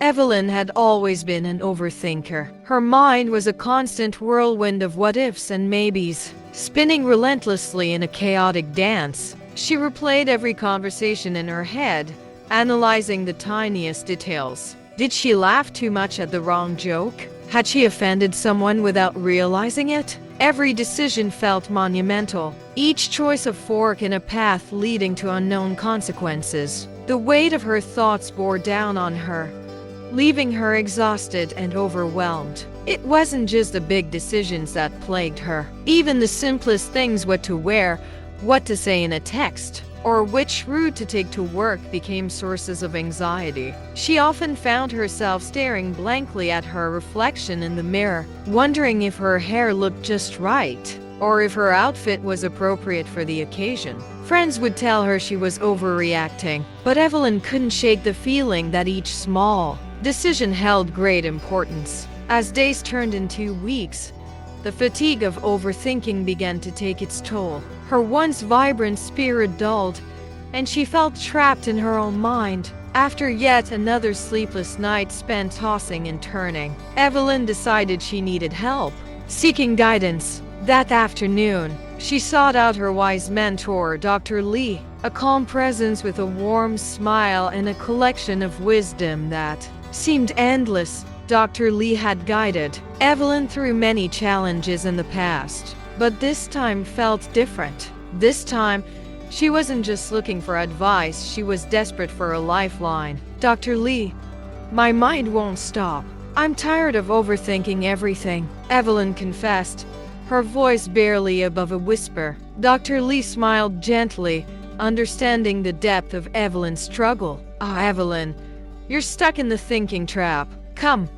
Evelyn had always been an overthinker. Her mind was a constant whirlwind of what-ifs and maybes, spinning relentlessly in a chaotic dance. She replayed every conversation in her head, analyzing the tiniest details. Did she laugh too much at the wrong joke? Had she offended someone without realizing it? Every decision felt monumental, each choice a fork in a path leading to unknown consequences. The weight of her thoughts bore down on her, leaving her exhausted and overwhelmed. It wasn't just the big decisions that plagued her. Even the simplest things, what to wear, what to say in a text, or which route to take to work, became sources of anxiety. She often found herself staring blankly at her reflection in the mirror, wondering if her hair looked just right, or if her outfit was appropriate for the occasion. Friends would tell her she was overreacting, but Evelyn couldn't shake the feeling that each small decision held great importance. As days turned into weeks, the fatigue of overthinking began to take its toll. Her once vibrant spirit dulled, and she felt trapped in her own mind. After yet another sleepless night spent tossing and turning, Evelyn decided she needed help. Seeking guidance, that afternoon, she sought out her wise mentor, Dr. Lee, a calm presence with a warm smile and a collection of wisdom that seemed endless. Dr. Lee had guided Evelyn through many challenges in the past, but this time felt different. This time, she wasn't just looking for advice, she was desperate for a lifeline. Dr. Lee, my mind won't stop. I'm tired of overthinking everything, Evelyn confessed, her voice barely above a whisper. Dr. Lee smiled gently, understanding the depth of Evelyn's struggle. Evelyn, you're stuck in the thinking trap. Come,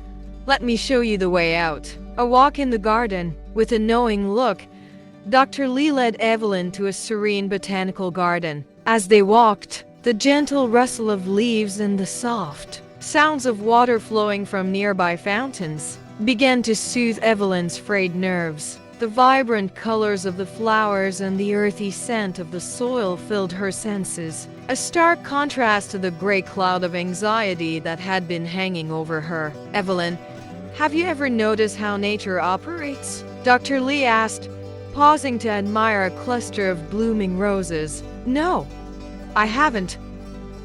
let me show you the way out. A walk in the garden. With a knowing look, Dr. Lee led Evelyn to a serene botanical garden. As they walked, the gentle rustle of leaves and the soft sounds of water flowing from nearby fountains began to soothe Evelyn's frayed nerves. The vibrant colors of the flowers and the earthy scent of the soil filled her senses, a stark contrast to the gray cloud of anxiety that had been hanging over her. Evelyn, have you ever noticed how nature operates? Dr. Lee asked, pausing to admire a cluster of blooming roses. No, I haven't,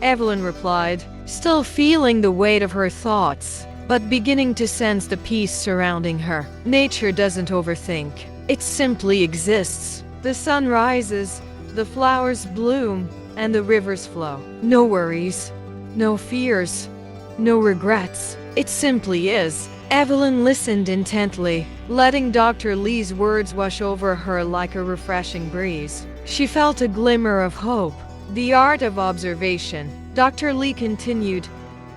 Evelyn replied, still feeling the weight of her thoughts, but beginning to sense the peace surrounding her. Nature doesn't overthink. It simply exists. The sun rises, the flowers bloom, and the rivers flow. No worries, no fears, no regrets. It simply is. Evelyn listened intently, letting Dr. Lee's words wash over her like a refreshing breeze. She felt a glimmer of hope. The art of observation. Dr. Lee continued,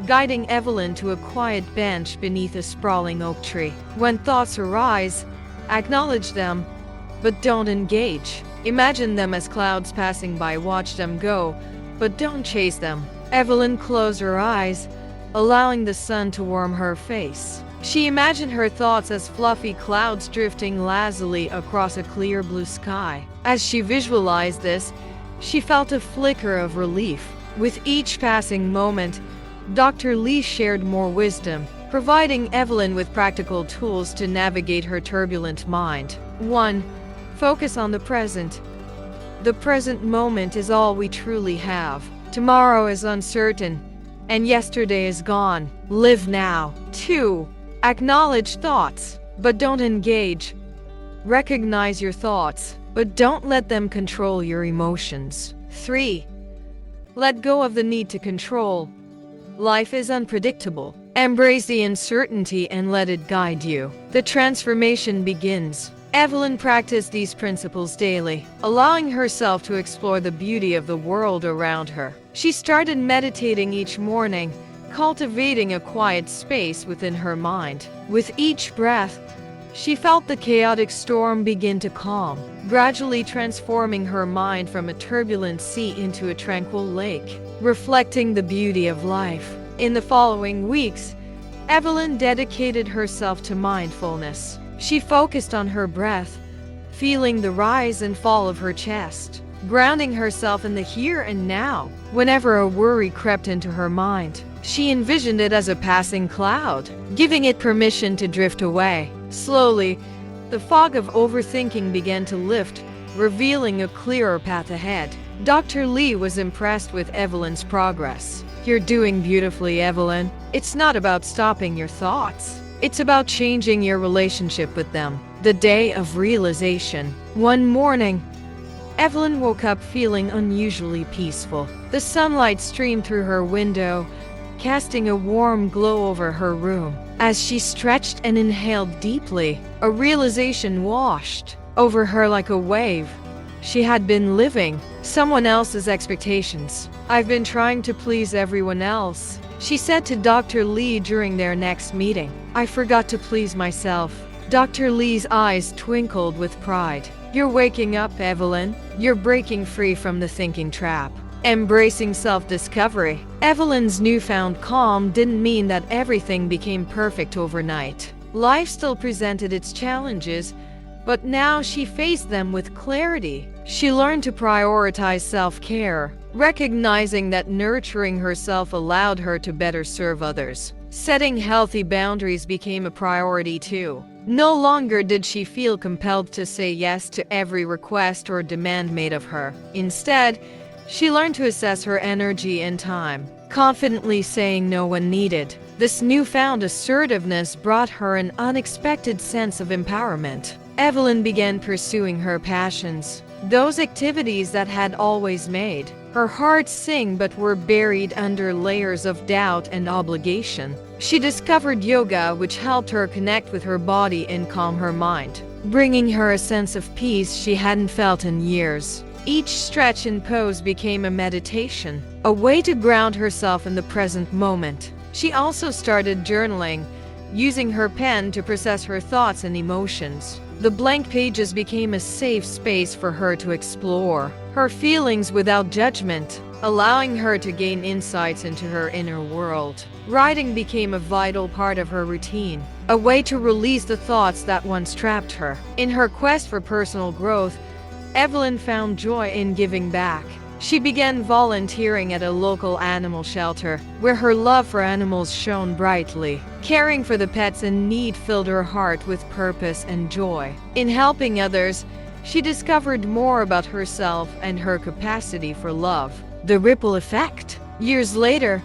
guiding Evelyn to a quiet bench beneath a sprawling oak tree. When thoughts arise, acknowledge them, but don't engage. Imagine them as clouds passing by, watch them go, but don't chase them. Evelyn closed her eyes, allowing the sun to warm her face. She imagined her thoughts as fluffy clouds drifting lazily across a clear blue sky. As she visualized this, she felt a flicker of relief. With each passing moment, Dr. Lee shared more wisdom, providing Evelyn with practical tools to navigate her turbulent mind. 1. Focus on the present. The present moment is all we truly have. Tomorrow is uncertain, and yesterday is gone. Live now. 2. Acknowledge thoughts, but don't engage. Recognize your thoughts, but don't let them control your emotions. 3. Let go of the need to control. Life is unpredictable. Embrace the uncertainty and let it guide you. The transformation begins. Evelyn practiced these principles daily, allowing herself to explore the beauty of the world around her. She started meditating each morning, cultivating a quiet space within her mind. With each breath, she felt the chaotic storm begin to calm, gradually transforming her mind from a turbulent sea into a tranquil lake, reflecting the beauty of life. In the following weeks, Evelyn dedicated herself to mindfulness. She focused on her breath, feeling the rise and fall of her chest, grounding herself in the here and now. Whenever a worry crept into her mind, She envisioned it as a passing cloud, giving it permission to drift away. Slowly, the fog of overthinking began to lift, revealing a clearer path ahead. Dr. Lee was impressed with Evelyn's progress. "You're doing beautifully, Evelyn. It's not about stopping your thoughts. It's about changing your relationship with them." The day of realization. One morning, Evelyn woke up feeling unusually peaceful. The sunlight streamed through her window, casting a warm glow over her room. As she stretched and inhaled deeply, a realization washed over her like a wave. She had been living someone else's expectations. "I've been trying to please everyone else," she said to Dr. Lee during their next meeting. "I forgot to please myself." Dr. Lee's eyes twinkled with pride. "You're waking up, Evelyn. You're breaking free from the thinking trap, embracing self-discovery." Evelyn's newfound calm didn't mean that everything became perfect overnight. Life still presented its challenges, but now she faced them with clarity. She learned to prioritize self-care, recognizing that nurturing herself allowed her to better serve others. Setting healthy boundaries became a priority too. No longer did she feel compelled to say yes to every request or demand made of her. Instead, she learned to assess her energy and time, confidently saying no when needed. This newfound assertiveness brought her an unexpected sense of empowerment. Evelyn began pursuing her passions, those activities that had always made her heart sing but were buried under layers of doubt and obligation. She discovered yoga, which helped her connect with her body and calm her mind, bringing her a sense of peace she hadn't felt in years. Each stretch and pose became a meditation, a way to ground herself in the present moment. She also started journaling, using her pen to process her thoughts and emotions. The blank pages became a safe space for her to explore her feelings without judgment, allowing her to gain insights into her inner world. Writing became a vital part of her routine, a way to release the thoughts that once trapped her. In her quest for personal growth, Evelyn found joy in giving back. She began volunteering at a local animal shelter, where her love for animals shone brightly. Caring for the pets in need filled her heart with purpose and joy. In helping others, she discovered more about herself and her capacity for love. The ripple effect. Years later,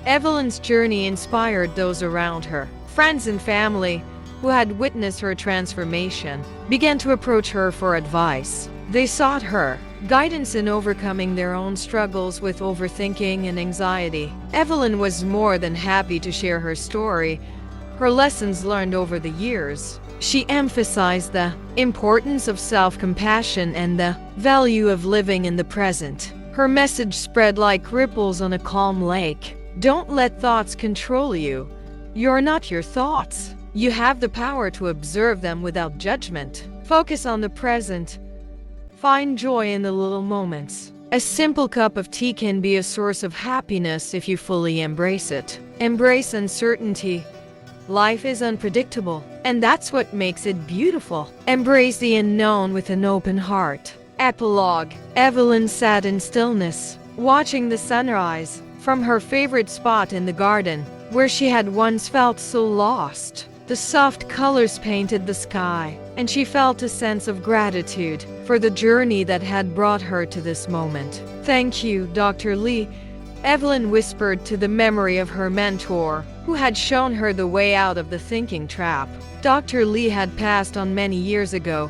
Evelyn's journey inspired those around her. Friends and family, who had witnessed her transformation, began to approach her for advice. They sought her guidance in overcoming their own struggles with overthinking and anxiety. Evelyn was more than happy to share her story, her lessons learned over the years. She emphasized the importance of self-compassion and the value of living in the present. Her message spread like ripples on a calm lake. Don't let thoughts control you. You're not your thoughts. You have the power to observe them without judgment. Focus on the present. Find joy in the little moments. A simple cup of tea can be a source of happiness if you fully embrace it. Embrace uncertainty. Life is unpredictable, and that's what makes it beautiful. Embrace the unknown with an open heart. Epilogue. Evelyn sat in stillness, watching the sunrise from her favorite spot in the garden, where she had once felt so lost. The soft colors painted the sky, and she felt a sense of gratitude for the journey that had brought her to this moment. "Thank you, Dr. Lee," Evelyn whispered to the memory of her mentor, who had shown her the way out of the thinking trap. Dr. Lee had passed on many years ago,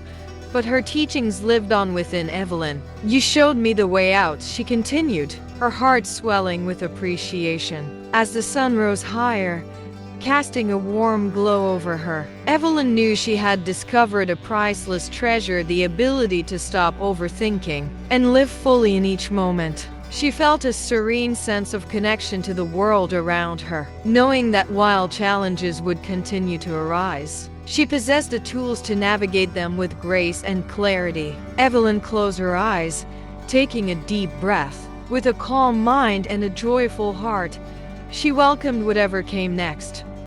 but her teachings lived on within Evelyn. "You showed me the way out," she continued, her heart swelling with appreciation. As the sun rose higher, casting a warm glow over her, Evelyn knew she had discovered a priceless treasure, the ability to stop overthinking and live fully in each moment. She felt a serene sense of connection to the world around her, knowing that while challenges would continue to arise, she possessed the tools to navigate them with grace and clarity. Evelyn closed her eyes, taking a deep breath. With a calm mind and a joyful heart, she welcomed whatever came next.